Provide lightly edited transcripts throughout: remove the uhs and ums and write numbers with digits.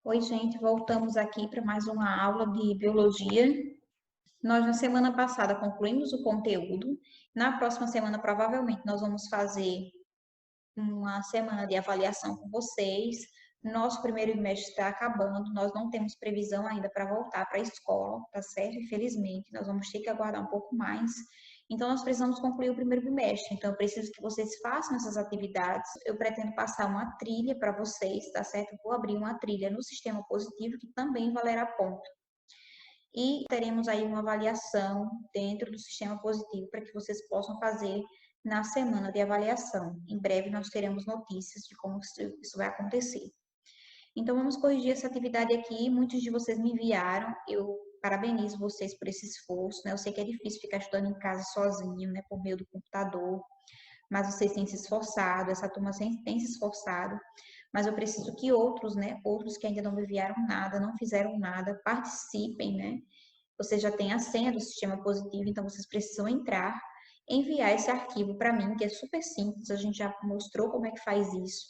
Oi, gente, voltamos aqui para mais uma aula de biologia. Nós, na semana passada, concluímos o conteúdo. Na próxima semana, provavelmente, nós vamos fazer uma semana de avaliação com vocês. Nosso primeiro bimestre está acabando, nós não temos previsão ainda para voltar para a escola, tá certo? Infelizmente, nós vamos ter que aguardar um pouco mais. Então, nós precisamos concluir o primeiro bimestre. Então, eu preciso que vocês façam essas atividades. Eu pretendo passar uma trilha para vocês, tá certo? Eu vou abrir uma trilha no sistema positivo, que também valerá ponto. E teremos aí uma avaliação dentro do sistema positivo para que vocês possam fazer na semana de avaliação. Em breve nós teremos notícias de como isso vai acontecer. Então vamos corrigir essa atividade aqui. Muitos de vocês me enviaram. Eu parabenizo vocês por esse esforço, né? Eu sei que é difícil ficar estudando em casa sozinho, né, por meio do computador, mas vocês têm se esforçado, essa turma tem se esforçado, mas eu preciso que outros, né, outros que ainda não me enviaram nada, não fizeram nada, participem, né? Vocês já têm a senha do sistema positivo, então vocês precisam entrar, enviar esse arquivo para mim, que é super simples, a gente já mostrou como é que faz isso,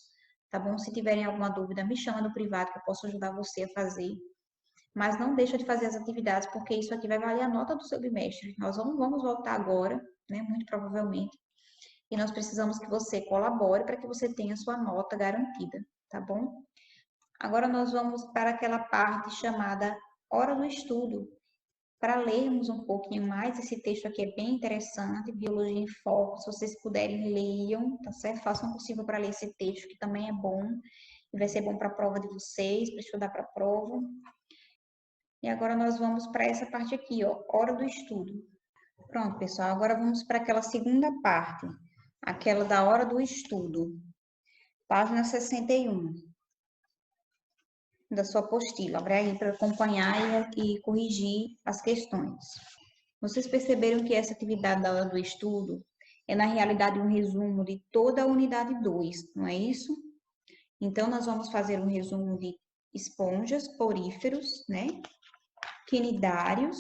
tá bom? Se tiverem alguma dúvida, me chama no privado que eu posso ajudar você a fazer. Mas não deixa de fazer as atividades, porque isso aqui vai valer a nota do seu bimestre. Nós não vamos voltar agora, né, muito provavelmente, e nós precisamos que você colabore para que você tenha sua nota garantida, tá bom? Agora nós vamos para aquela parte chamada hora do estudo, para lermos um pouquinho mais. Esse texto aqui é bem interessante, Biologia em Foco. Se vocês puderem, leiam, tá certo? Façam o possível para ler esse texto, que também é bom, e vai ser bom para a prova de vocês, para estudar para a prova. E agora nós vamos para essa parte aqui, ó, hora do estudo. Pronto, pessoal, agora vamos para aquela segunda parte, aquela da hora do estudo. Página 61 da sua apostila. Abre aí para acompanhar e corrigir as questões. Vocês perceberam que essa atividade da hora do estudo é, na realidade, um resumo de toda a unidade 2, não é isso? Então, nós vamos fazer um resumo de esponjas, poríferos, né? Quinidários,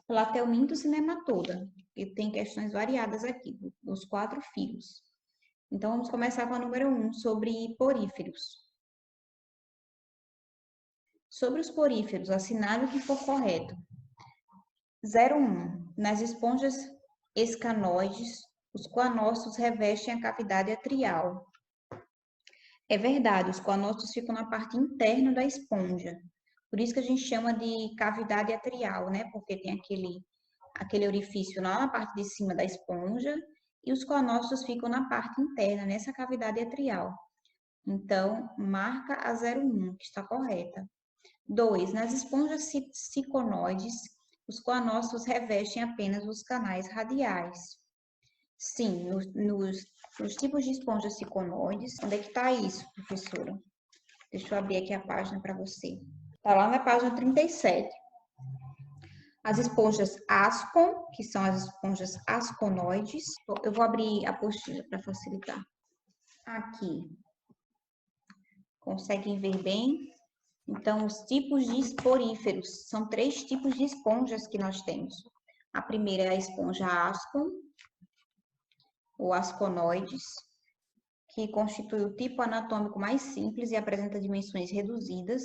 platelmintos e nematoda. E tem questões variadas aqui, dos 4 filos. Então, vamos começar com a número 1, sobre poríferos. Sobre os poríferos, assinale o que for correto. 01. Nas esponjas escanoides, os coanócitos revestem a cavidade atrial. É verdade, os coanócitos ficam na parte interna da esponja. Por isso que a gente chama de cavidade atrial, né? Porque tem aquele orifício lá na parte de cima da esponja e os coanócitos ficam na parte interna, nessa cavidade atrial. Então, marca a 01, que está correta. 2. Nas esponjas ciconoides, os coanócitos revestem apenas os canais radiais. Sim, nos tipos de esponjas ciconoides. Onde é que está isso, professora? Deixa eu abrir aqui a página para você. Está lá na página 37. As esponjas ascon, que são as esponjas asconoides. Eu vou abrir a apostila para facilitar. Aqui. Conseguem ver bem? Então, os tipos de esporíferos. São 3 tipos de esponjas que nós temos. A primeira é a esponja ascon, ou asconoides, que constitui o tipo anatômico mais simples e apresenta dimensões reduzidas.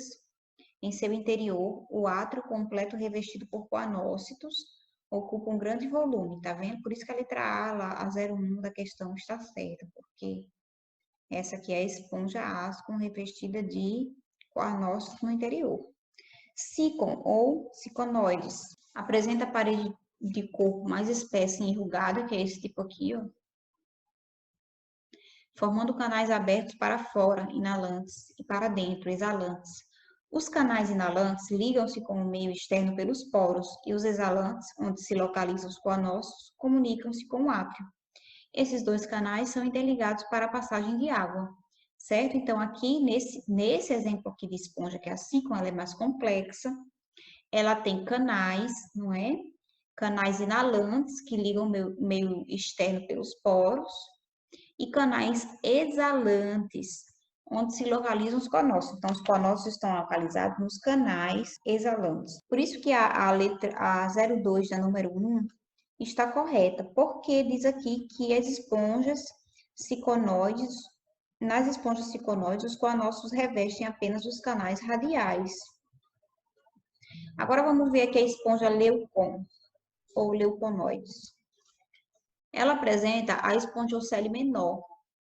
Em seu interior, o átrio completo revestido por coanócitos ocupa um grande volume, tá vendo? Por isso que a letra A, lá, a 01 da questão está certa, porque essa aqui é a esponja ascon revestida de coanócitos no interior. Sícon, ou ciconoides, apresenta a parede de corpo mais espessa e enrugada, que é esse tipo aqui, ó, formando canais abertos para fora, inalantes, e para dentro, exalantes. Os canais inalantes ligam-se com o meio externo pelos poros, e os exalantes, onde se localizam os coanócitos, comunicam-se com o átrio. Esses 2 canais são interligados para a passagem de água, certo? Então, aqui, nesse exemplo aqui de esponja, que é a sícon, ela é mais complexa, ela tem canais, não é? Canais inalantes, que ligam o meio externo pelos poros, e canais exalantes, onde se localizam os coanócitos. Então, os coanócitos estão localizados nos canais exalantes. Por isso que a letra a 02 da número 1 está correta, porque diz aqui que as esponjas ciconoides nas esponjas ciconoides, os coanócitos revestem apenas os canais radiais. Agora vamos ver aqui a esponja leucon, ou leuconoides. Ela apresenta a espongiocele menor,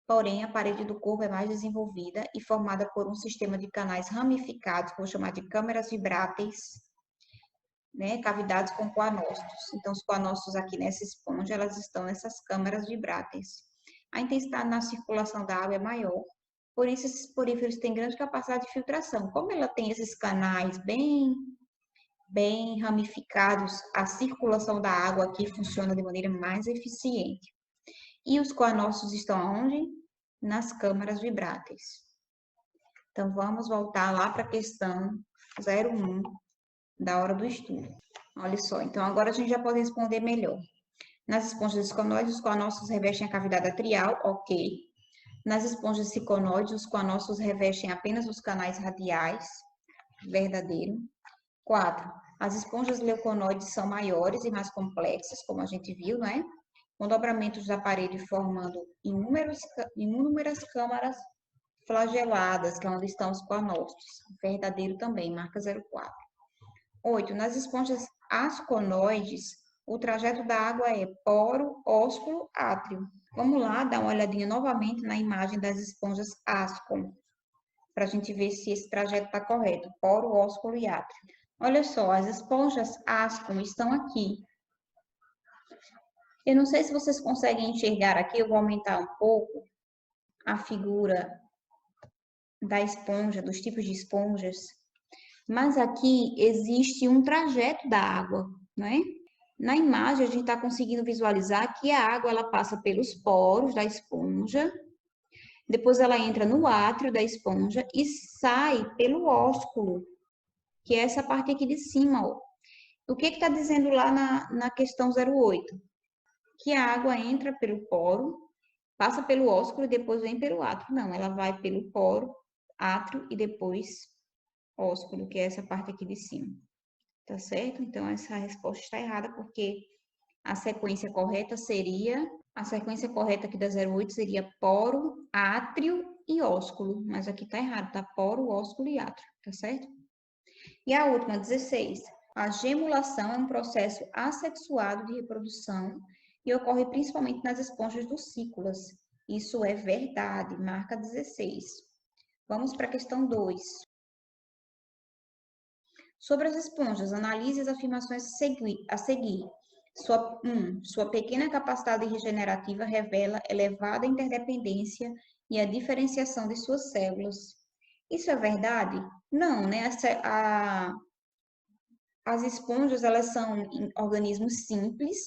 porém a parede do corpo é mais desenvolvida e formada por um sistema de canais ramificados, que eu vou chamar de câmeras vibráteis, né, cavidades com coanócitos. Então, os coanócitos aqui nessa esponja, elas estão nessas câmeras vibráteis. A intensidade na circulação da água é maior, por isso esses poríferos têm grande capacidade de filtração. Como ela tem esses canais bem ramificados, a circulação da água aqui funciona de maneira mais eficiente. E os coanócitos estão onde? Nas câmaras vibráteis. Então, vamos voltar lá para a questão 01 da hora do estudo. Olha só, então agora a gente já pode responder melhor. Nas esponjas ciconoides, os coanócitos revestem a cavidade atrial, ok. Nas esponjas ciconoides, os coanócitos revestem apenas os canais radiais, verdadeiro. 4. As esponjas leuconoides são maiores e mais complexas, como a gente viu, né? Com dobramentos da parede formando inúmeras câmaras flageladas, que é onde estão os coanócitos. Verdadeiro também, marca 04. 8. Nas esponjas asconoides, o trajeto da água é poro, ósculo, átrio. Vamos lá dar uma olhadinha novamente na imagem das esponjas ascon, para a gente ver se esse trajeto está correto. Poro, ósculo e átrio. Olha só, as esponjas ascon estão aqui. Eu não sei se vocês conseguem enxergar aqui, eu vou aumentar um pouco a figura da esponja, dos tipos de esponjas. Mas aqui existe um trajeto da água, né? Na imagem, a gente está conseguindo visualizar que a água ela passa pelos poros da esponja, depois ela entra no átrio da esponja e sai pelo ósculo, que é essa parte aqui de cima, ó. O que está dizendo lá na questão 08? Que a água entra pelo poro, passa pelo ósculo e depois vem pelo átrio. Não, ela vai pelo poro, átrio e depois ósculo, que é essa parte aqui de cima. Tá certo? Então, essa resposta está errada, porque a sequência correta aqui da 08 seria poro, átrio e ósculo. Mas aqui tá errado, tá? Poro, ósculo e átrio, tá certo? E a última, 16. A gemulação é um processo assexuado de reprodução e ocorre principalmente nas esponjas docícolas. Isso é verdade, marca 16. Vamos para a questão 2. Sobre as esponjas, analise as afirmações a seguir. Sua pequena capacidade regenerativa revela elevada interdependência e a diferenciação de suas células. Isso é verdade? Não, né? As esponjas, elas são organismos simples,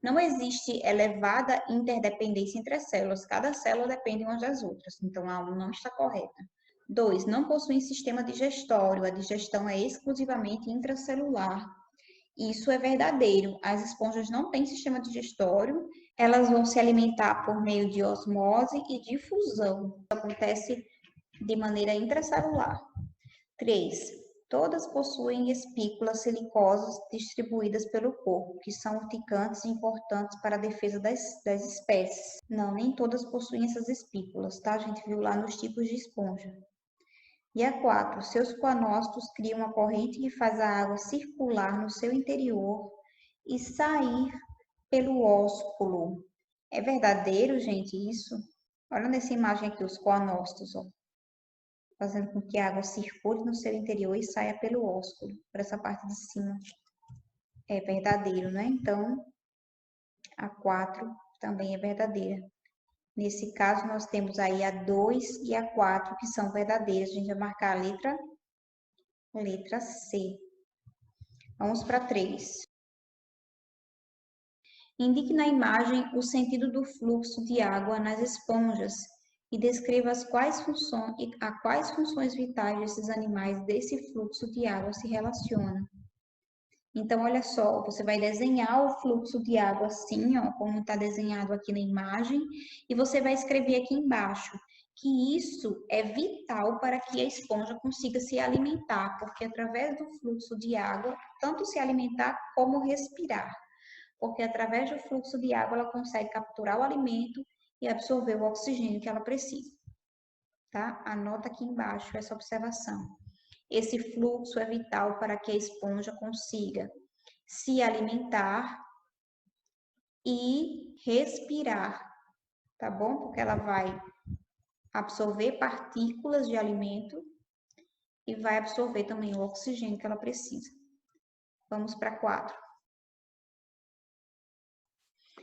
não existe elevada interdependência entre as células, cada célula depende umas das outras, então a 1 não está correta. 2. Não possuem sistema digestório, a digestão é exclusivamente intracelular. Isso é verdadeiro, as esponjas não têm sistema digestório, elas vão se alimentar por meio de osmose e difusão. Isso acontece de maneira intracelular. 3. Todas possuem espículas silicosas distribuídas pelo corpo, que são urticantes e importantes para a defesa das espécies. Não, nem todas possuem essas espículas, tá? A gente viu lá nos tipos de esponja. E a 4. Seus coanócitos criam uma corrente que faz a água circular no seu interior e sair pelo ósculo. É verdadeiro, gente, isso? Olha nessa imagem aqui, os coanócitos, ó, fazendo com que a água circule no seu interior e saia pelo ósculo, por essa parte de cima. É verdadeiro, né? Então, a 4 também é verdadeira. Nesse caso, nós temos aí a 2 e a 4, que são verdadeiras. A gente vai marcar a letra C. Vamos para 3. Indique na imagem o sentido do fluxo de água nas esponjas e descreva a quais funções vitais desses animais desse fluxo de água se relacionam. Então, olha só, você vai desenhar o fluxo de água assim, ó, como está desenhado aqui na imagem, e você vai escrever aqui embaixo que isso é vital para que a esponja consiga se alimentar, porque através do fluxo de água, tanto se alimentar como respirar, porque através do fluxo de água ela consegue capturar o alimento e absorver o oxigênio que ela precisa. tá? Anota aqui embaixo essa observação. Esse fluxo é vital para que a esponja consiga se alimentar e respirar, tá bom? Porque ela vai absorver partículas de alimento e vai absorver também o oxigênio que ela precisa. Vamos para 4.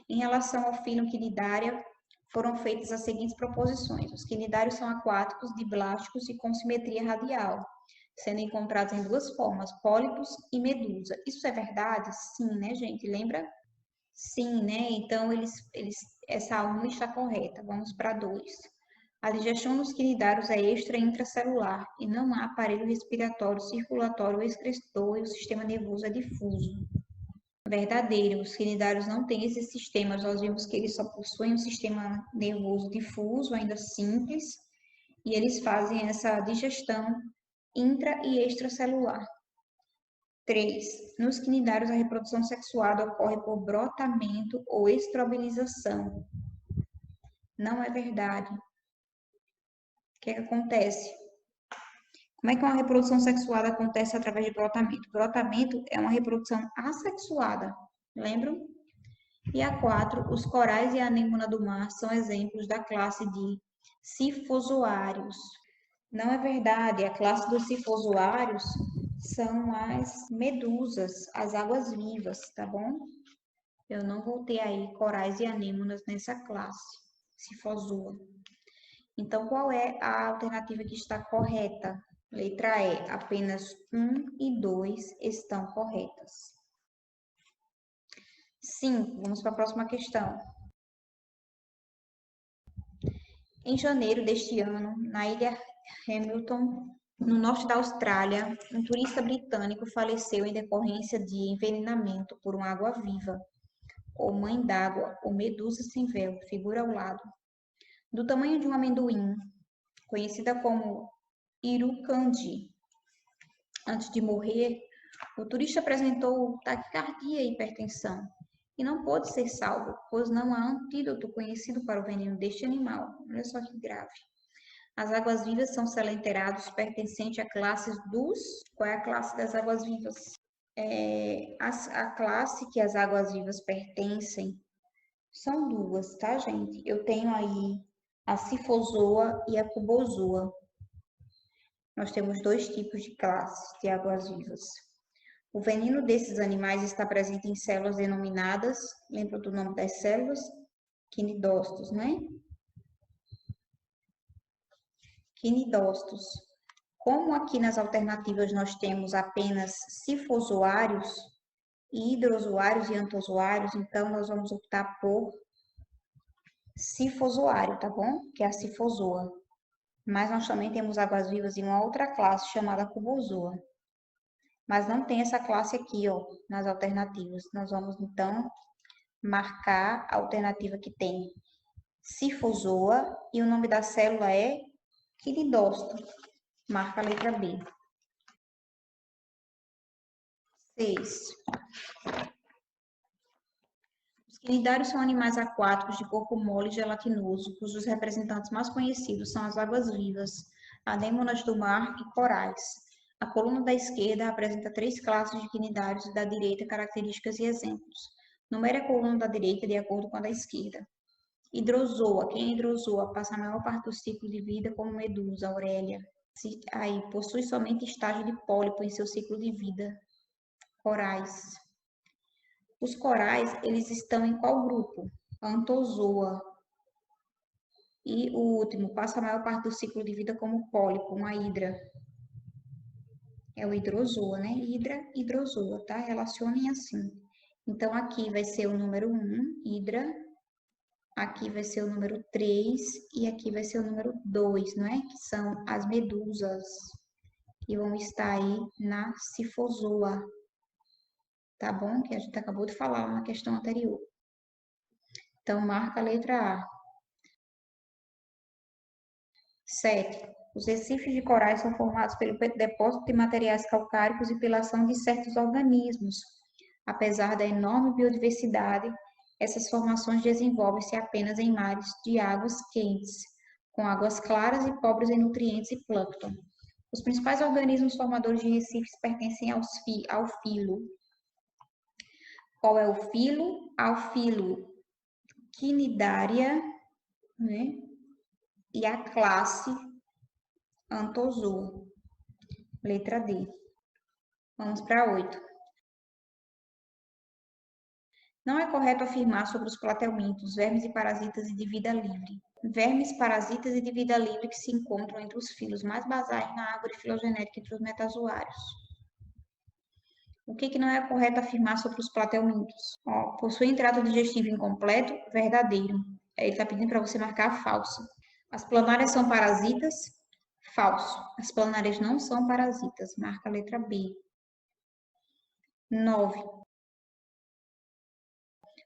Em relação ao filo quinidária, foram feitas as seguintes proposições. Os quinidários são aquáticos, diblásticos e com simetria radial, sendo encontrados em duas formas, pólipos e medusa. Isso é verdade? Sim, né, gente? Lembra? Sim, né? Então, essa 1 está correta. Vamos para 2. A digestão nos quinidários é extra e intracelular e não há aparelho respiratório, circulatório ou excretor e o sistema nervoso é difuso. Verdadeiro, os quinidários não têm esse sistema, nós vimos que eles só possuem um sistema nervoso difuso, ainda simples, e eles fazem essa digestão intra e extracelular. 3. Nos quinidários, a reprodução sexuada ocorre por brotamento ou estrobilização. Não é verdade. O que acontece? Como é que uma reprodução sexuada acontece através de brotamento? Brotamento é uma reprodução assexuada, lembram? E a 4, os corais e a anêmona do mar são exemplos da classe de cifozoários. Não é verdade, a classe dos cifozoários são as medusas, as águas-vivas, tá bom? Eu não vou ter aí corais e anêmonas nessa classe, cifozoa. Então, qual é a alternativa que está correta? Letra E, apenas 1 e 2 estão corretas. 5, vamos para a próxima questão. Em janeiro deste ano, na ilha Hamilton, no norte da Austrália, um turista britânico faleceu em decorrência de envenenamento por uma água-viva, ou mãe d'água, ou medusa sem véu, figura ao lado. Do tamanho de um amendoim, conhecida como irucandi. Antes de morrer, o turista apresentou taquicardia e hipertensão e não pôde ser salvo, pois não há antídoto conhecido para o veneno deste animal. Olha só que grave. As águas-vivas são selenterados pertencentes a classes dos... Qual é a classe das águas-vivas? A classe que as águas-vivas pertencem são duas, tá, gente? Eu tenho aí a cifozoa e a cubozoa. Nós temos dois tipos de classes de águas-vivas. O veneno desses animais está presente em células denominadas, lembra do nome das células? Quinidócitos, né? Quinidócitos. Como aqui nas alternativas nós temos apenas cifozoários, hidrozoários e antozoários, então nós vamos optar por cifozoário, tá bom? Que é a cifozoa. Mas nós também temos águas-vivas em uma outra classe chamada cubozoa. Mas não tem essa classe aqui, ó, nas alternativas. Nós vamos, então, marcar a alternativa que tem cifozoa e o nome da célula é quinidócito. Marca a letra B. 6. Os quinidários são animais aquáticos de corpo mole e gelatinoso, cujos representantes mais conhecidos são as águas-vivas, anêmonas do mar e corais. A coluna da esquerda apresenta 3 classes de quinidários e da direita características e exemplos. Numere a coluna da direita de acordo com a da esquerda. Hidrozoa. Quem é hidrozoa? Passa a maior parte do ciclo de vida como medusa, Aurélia. Aí, possui somente estágio de pólipo em seu ciclo de vida. Corais. Os corais, eles estão em qual grupo? Antozoa. E o último, passa a maior parte do ciclo de vida como pólipo, uma hidra. É o hidrozoa, né? Hidra, hidrozoa, tá? Relacionem assim. Então, aqui vai ser o número 1, hidra. Aqui vai ser o número 3 e aqui vai ser o número 2, não é? Que são as medusas, que vão estar aí na cifozoa. Tá bom? Que a gente acabou de falar na questão anterior. Então, marca a letra A. 7. Os recifes de corais são formados pelo depósito de materiais calcáricos e pela ação de certos organismos. Apesar da enorme biodiversidade, essas formações desenvolvem-se apenas em mares de águas quentes, com águas claras e pobres em nutrientes e plâncton. Os principais organismos formadores de recifes pertencem ao filo. Qual é o filo? Ao filo Cnidaria, né? E a classe Anthozoa. Letra D. Vamos para 8. Não é correto afirmar sobre os platelmintos, vermes e parasitas de vida livre. Vermes, parasitas e de vida livre que se encontram entre os filos mais basais na árvore filogenética entre os metazoários. O que não é correto afirmar sobre os platelmintos? Possuem trato digestivo incompleto? Verdadeiro. Ele está pedindo para você marcar falso. As planárias são parasitas? Falso. As planárias não são parasitas. Marca a letra B. 9.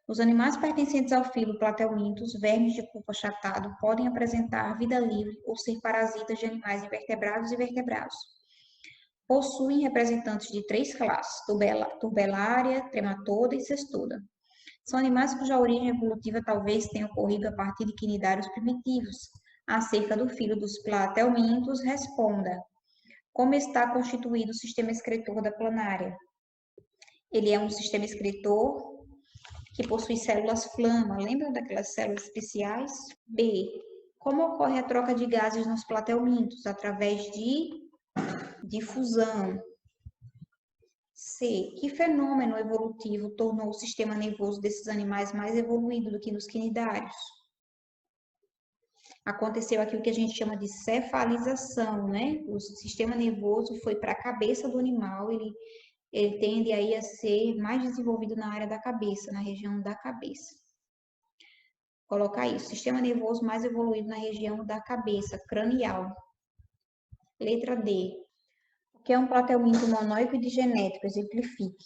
Os animais pertencentes ao filo platelmintos, vermes de corpo achatado, podem apresentar vida livre ou ser parasitas de animais invertebrados e vertebrados. Possuem representantes de 3 classes, turbelária, trematoda e cestoda. São animais cuja origem evolutiva talvez tenha ocorrido a partir de quinidários primitivos. Acerca do filo dos platelmintos, responda. Como está constituído o sistema excretor da planária? Ele é um sistema excretor que possui células flama. Lembra daquelas células especiais? B. Como ocorre a troca de gases nos platelmintos? Através de difusão. C. Que fenômeno evolutivo tornou o sistema nervoso desses animais mais evoluído do que nos quinidários? Aconteceu aqui o que a gente chama de cefalização, né? O sistema nervoso foi para a cabeça do animal, ele tende aí a ser mais desenvolvido na área da cabeça, na região da cabeça. Colocar isso, sistema nervoso mais evoluído na região da cabeça, cranial. Letra D. O que é um platelminto monóico e digenético? Exemplifique.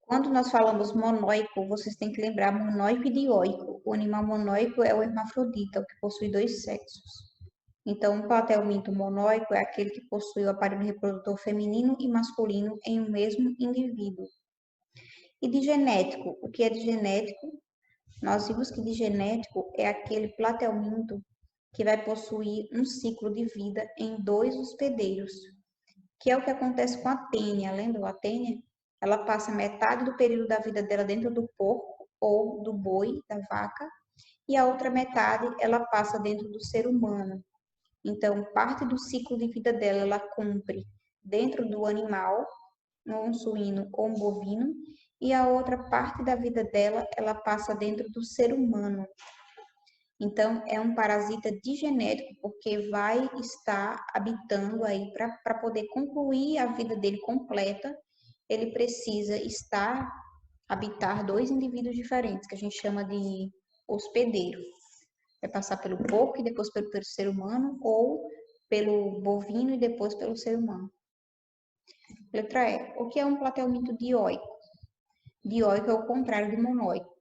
Quando nós falamos monóico, vocês têm que lembrar monóico e dioico. O animal monóico é o hermafrodita, o que possui 2 sexos. Então, um platelminto monóico é aquele que possui o aparelho reprodutor feminino e masculino em um mesmo indivíduo. E digenético, o que é digenético? Nós vimos que digenético é aquele platelminto que vai possuir um ciclo de vida em 2 hospedeiros, que é o que acontece com a tênia. Lembra a tênia? Ela passa metade do período da vida dela dentro do porco ou do boi, da vaca, e a outra metade ela passa dentro do ser humano. Então, parte do ciclo de vida dela ela cumpre dentro do animal, um suíno ou um bovino, e a outra parte da vida dela ela passa dentro do ser humano. Então, é um parasita digenético, porque vai estar habitando aí para poder concluir a vida dele completa, ele precisa habitar 2 indivíduos diferentes, que a gente chama de hospedeiro. Vai passar pelo porco e depois pelo ser humano, ou pelo bovino e depois pelo ser humano. Letra E. O que é um platelminto dioico? Dioico é o contrário de monóico.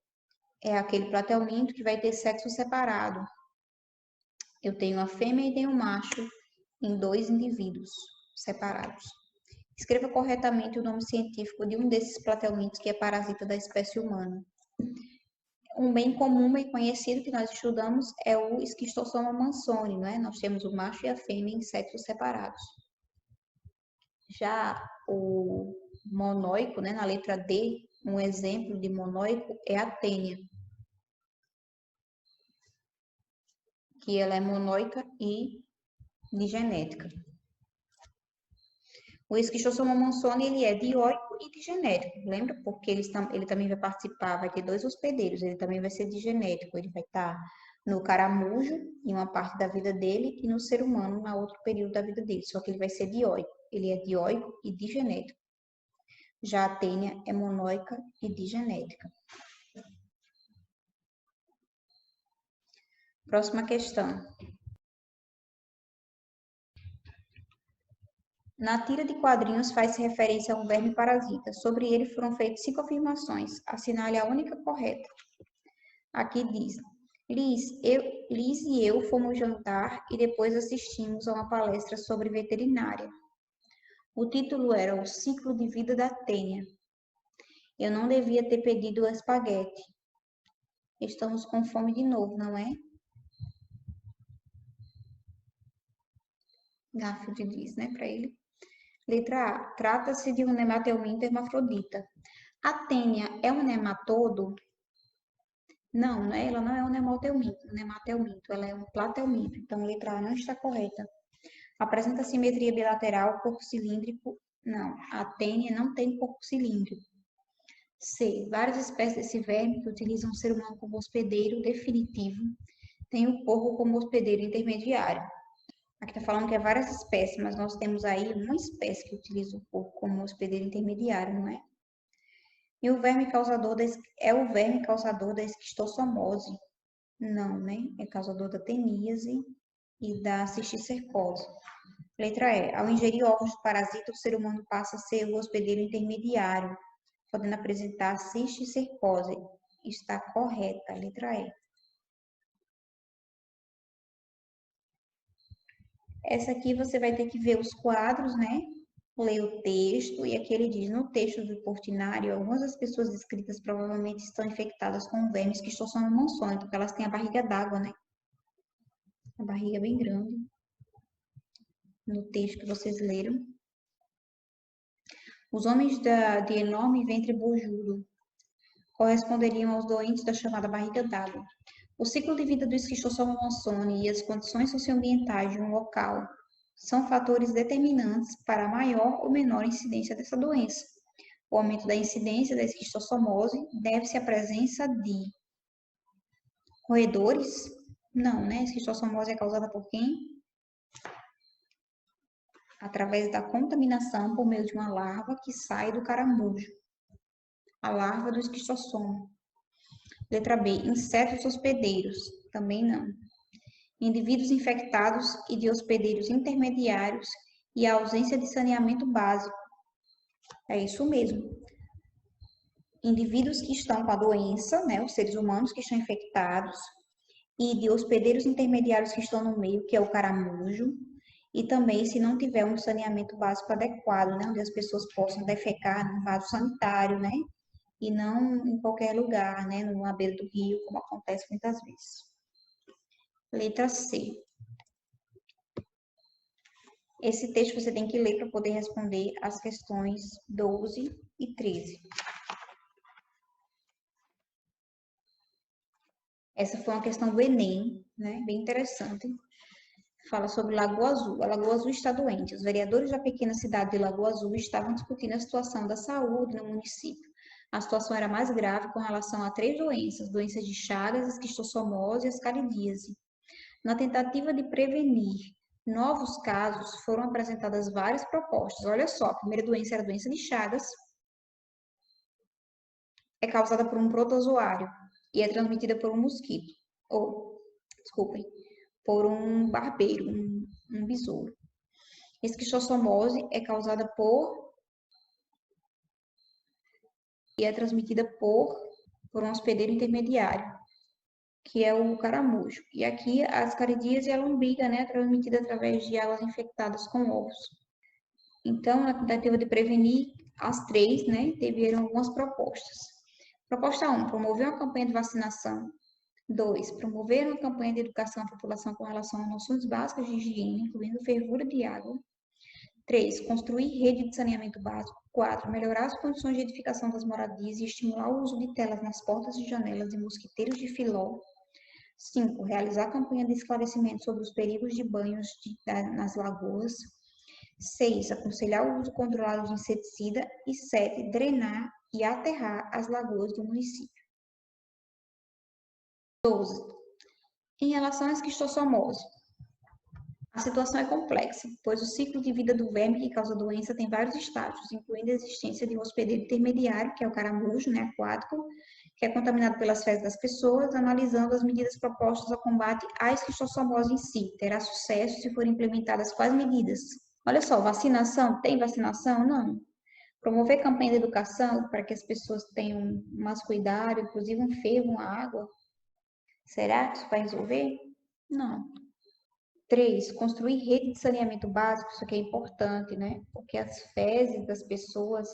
É aquele platelminto que vai ter sexo separado. Eu tenho a fêmea e tenho o macho em 2 indivíduos separados. Escreva corretamente o nome científico de um desses platelmintos que é parasita da espécie humana. Um bem comum e conhecido que nós estudamos é o Schistosoma mansoni, não é? Nós temos o macho e a fêmea em sexos separados. Já o monóico, né, na letra D, um exemplo de monóico é a tênia, que ela é monóica e digenética. O Schistosoma mansoni, ele é dioico e digenético, lembra? Porque ele também vai participar, vai ter 2 hospedeiros, ele também vai ser digenético, ele vai estar no caramujo, em uma parte da vida dele, e no ser humano, na outro período da vida dele, só que ele vai ser dioico, ele é dioico e digenético. Já a tênia é monóica e digenética. Próxima questão. Na tira de quadrinhos faz-se referência a um verme parasita. Sobre ele foram feitas 5 afirmações. Assinale a única correta. Aqui diz: Liz e eu fomos jantar e depois assistimos a uma palestra sobre veterinária. O título era O Ciclo de Vida da Tênia. Eu não devia ter pedido o espaguete. Estamos com fome de novo, não é? Garfield diz, né, para ele. Letra A. Trata-se de um nematelminto hermafrodita. A tênia é um nematodo? Não, né? Ela não é um nematelminto, ela é um platelminto. Então, letra A não está correta. Apresenta simetria bilateral, corpo cilíndrico. Não, a tênia não tem corpo cilíndrico. C. Várias espécies desse verme que utilizam o ser humano como hospedeiro definitivo têm o porco como hospedeiro intermediário. Aqui está falando que é várias espécies, mas nós temos aí uma espécie que utiliza o porco como hospedeiro intermediário, não é? E o verme causador é o verme causador da esquistossomose? Não, né? É causador da teníase e da cisticercose. Letra E. Ao ingerir ovos de parasita, o ser humano passa a ser o hospedeiro intermediário, podendo apresentar cisticercose. Está correta, letra E. Essa aqui você vai ter que ver os quadros, né? Ler o texto, e aqui ele diz, no texto do Portinari, algumas das pessoas descritas provavelmente estão infectadas com vermes que estão no monsônia, porque elas têm a barriga d'água, né? A barriga bem grande, no texto que vocês leram. Os homens de enorme ventre bojudo corresponderiam aos doentes da chamada barriga d'água. O ciclo de vida do esquistossoma monzoni e as condições socioambientais de um local são fatores determinantes para a maior ou menor incidência dessa doença. O aumento da incidência da esquistossomose deve-se à presença de roedores? Não, né? A esquistossomose é causada por quem? Através da contaminação por meio de uma larva que sai do caramujo. A larva do esquistossoma. Letra B. Insetos hospedeiros. Também não. Indivíduos infectados e de hospedeiros intermediários e a ausência de saneamento básico. É isso mesmo. Indivíduos que estão com a doença, né, os seres humanos que estão infectados, e de hospedeiros intermediários que estão no meio, que é o caramujo, e também se não tiver um saneamento básico adequado, né, onde as pessoas possam defecar no vaso sanitário, né, e não em qualquer lugar, né, numa beira do rio, como acontece muitas vezes. Letra C. Esse texto você tem que ler para poder responder as questões 12 e 13. Essa foi uma questão do Enem, né? Bem interessante. Fala sobre Lagoa Azul. A Lagoa Azul está doente. Os vereadores da pequena cidade de Lagoa Azul estavam discutindo a situação da saúde no município. A situação era mais grave com relação a 3 doenças de Chagas, esquistossomose e ascaridíase. Na tentativa de prevenir novos casos, foram apresentadas várias propostas. Olha só, a primeira doença era a doença de Chagas, é causada por um protozoário e é transmitida por um mosquito, ou, desculpem, por um barbeiro, um besouro. Esquistossomose é causada por e é transmitida por um hospedeiro intermediário, que é o caramujo. E aqui as caridíase e a lombriga, né, transmitida através de águas infectadas com ovos. Então, na tentativa de prevenir as 3, né, tiveram algumas propostas. Proposta 1, promover uma campanha de vacinação. 2, promover uma campanha de educação à população com relação a noções básicas de higiene, incluindo fervura de água. 3, construir rede de saneamento básico. 4, melhorar as condições de edificação das moradias e estimular o uso de telas nas portas e janelas e mosquiteiros de filó. 5, realizar campanha de esclarecimento sobre os perigos de banhos nas lagoas. 6, aconselhar o uso controlado de inseticida. E 7, drenar e aterrar as lagoas do município. 12. Em relação à esquistossomose, a situação é complexa, pois o ciclo de vida do verme que causa a doença tem vários estágios, incluindo a existência de um hospedeiro intermediário, que é o caramujo, né, aquático, que é contaminado pelas fezes das pessoas. Analisando as medidas propostas ao combate à esquistossomose em si, terá sucesso se forem implementadas quais medidas? Olha só, vacinação, tem vacinação? Não. Promover campanha de educação para que as pessoas tenham mais cuidado, inclusive um fervo, uma água. Será que isso vai resolver? Não. 3, construir rede de saneamento básico, isso aqui é importante, né? Porque as fezes das pessoas,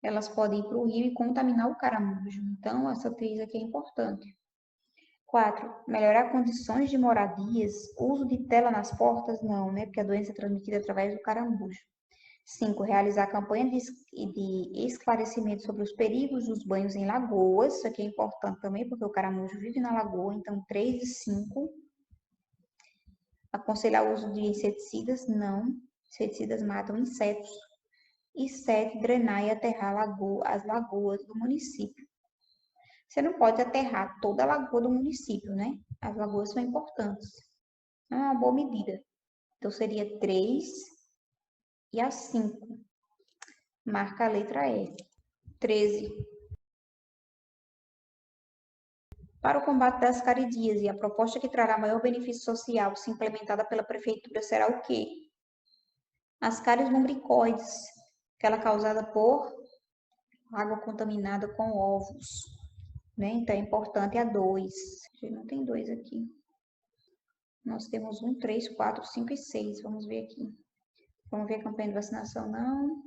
elas podem ir para o rio e contaminar o caramujo. Então, essa 3 aqui é importante. 4. Melhorar condições de moradias. Uso de tela nas portas? Não, né? Porque a doença é transmitida através do caramujo. 5. Realizar campanha de esclarecimento sobre os perigos dos banhos em lagoas. Isso aqui é importante também, porque o caramujo vive na lagoa. Então, 3 e 5. Aconselhar o uso de inseticidas? Não. Inseticidas matam insetos. E 7. Drenar e aterrar as lagoas do município. Você não pode aterrar toda a lagoa do município, né? As lagoas são importantes. É uma boa medida. Então, seria 3 e a 5. Marca a letra E. 13. Para o combate das caridíase, a proposta que trará maior benefício social, se implementada pela prefeitura, será o quê? As cáries lumbricoides, aquela causada por água contaminada com ovos, né? Então, é importante a 2. Não tem 2 aqui. Nós temos 1, 3, 4, 5 e 6. Vamos ver aqui. Vamos ver a campanha de vacinação, não.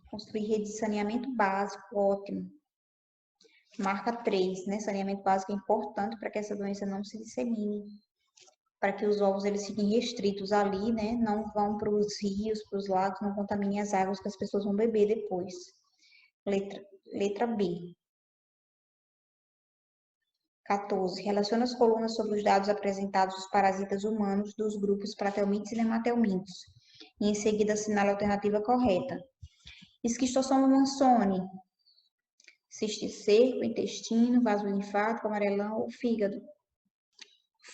Construir rede de saneamento básico, ótimo. Marca 3, né? Saneamento básico é importante para que essa doença não se dissemine. Para que os ovos eles fiquem restritos ali, né? Não vão para os rios, para os lagos, não contaminem as águas que as pessoas vão beber depois. Letra B. 14. Relaciona as colunas sobre os dados apresentados dos parasitas humanos dos grupos Platelmintos e Nematelmintos. E em seguida assinale a alternativa correta. Esquistossoma mansoni. Cisticerco, intestino, vaso linfático, amarelão ou fígado.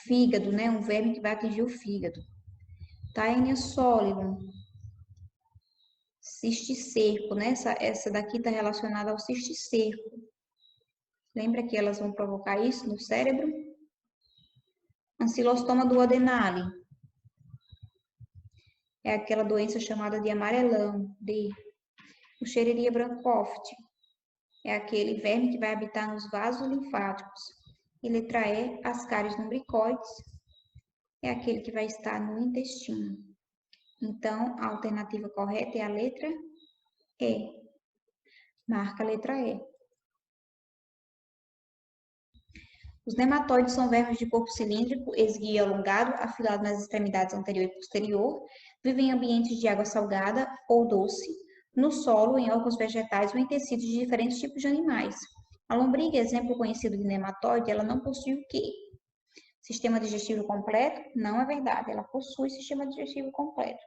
Fígado, né? Um verme que vai atingir o fígado. Taenia solilum. Cisticerco, né? Essa daqui está relacionada ao cisticerco. Lembra que elas vão provocar isso no cérebro? Ancilostoma duodenale. É aquela doença chamada de amarelão, D. Cocheireria brancoft. É aquele verme que vai habitar nos vasos linfáticos. E letra E, as cáries lumbricoides. É aquele que vai estar no intestino. Então, a alternativa correta é a letra E. Marca a letra E. Os nematóides são vermes de corpo cilíndrico, esguio e alongado, afilado nas extremidades anterior e posterior, vivem em ambientes de água salgada ou doce, no solo, em órgãos vegetais ou em tecidos de diferentes tipos de animais. A lombriga, exemplo conhecido de nematóide, ela não possui o quê? Sistema digestivo completo? Não é verdade, ela possui sistema digestivo completo.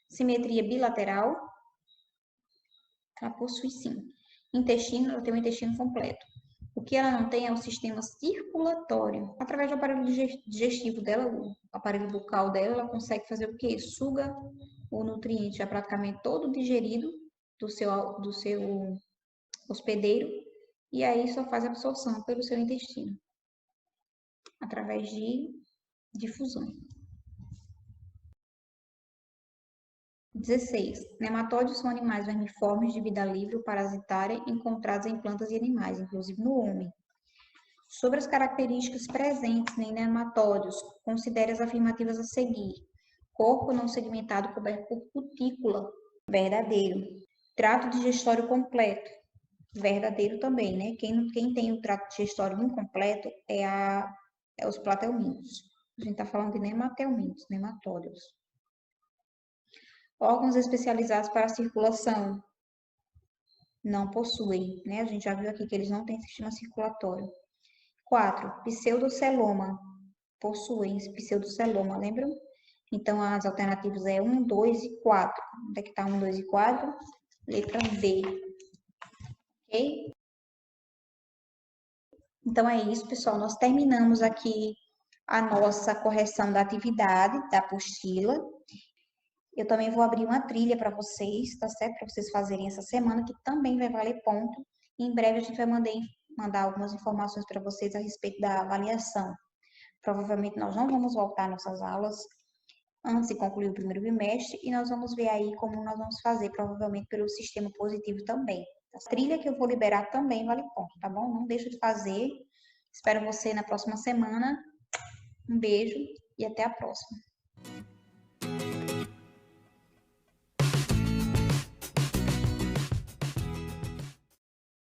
Simetria bilateral? Ela possui sim. Intestino, ela tem um intestino completo. O que ela não tem é o sistema circulatório. Através do aparelho digestivo dela, o aparelho bucal dela, ela consegue fazer o quê? Suga o nutriente já praticamente todo digerido do seu hospedeiro e aí só faz absorção pelo seu intestino, através de difusão. 16. Nematóides são animais vermiformes de vida livre ou parasitária encontrados em plantas e animais, inclusive no homem. Sobre as características presentes em nematóides, considere as afirmativas a seguir. Corpo não segmentado coberto por cutícula. Verdadeiro. Trato digestório completo. Verdadeiro também, né? Quem tem o trato digestório incompleto é os platelmintos. A gente está falando de nematelmintos, nematóides. Órgãos especializados para a circulação. Não possuem, né? A gente já viu aqui que eles não têm sistema circulatório. 4. Pseudoceloma. Possuem pseudoceloma, lembram? Então, as alternativas é 1, 2 e 4. Onde é que está 1, 2 e 4? Letra D. Ok? Então, é isso, pessoal. Nós terminamos aqui a nossa correção da atividade, da apostila. Eu também vou abrir uma trilha para vocês, tá certo? Para vocês fazerem essa semana, que também vai valer ponto. E em breve a gente vai mandar algumas informações para vocês a respeito da avaliação. Provavelmente nós não vamos voltar nossas aulas antes de concluir o primeiro bimestre e nós vamos ver aí como nós vamos fazer, provavelmente pelo sistema positivo também. A trilha que eu vou liberar também vale ponto, tá bom? Não deixa de fazer. Espero você na próxima semana. Um beijo e até a próxima.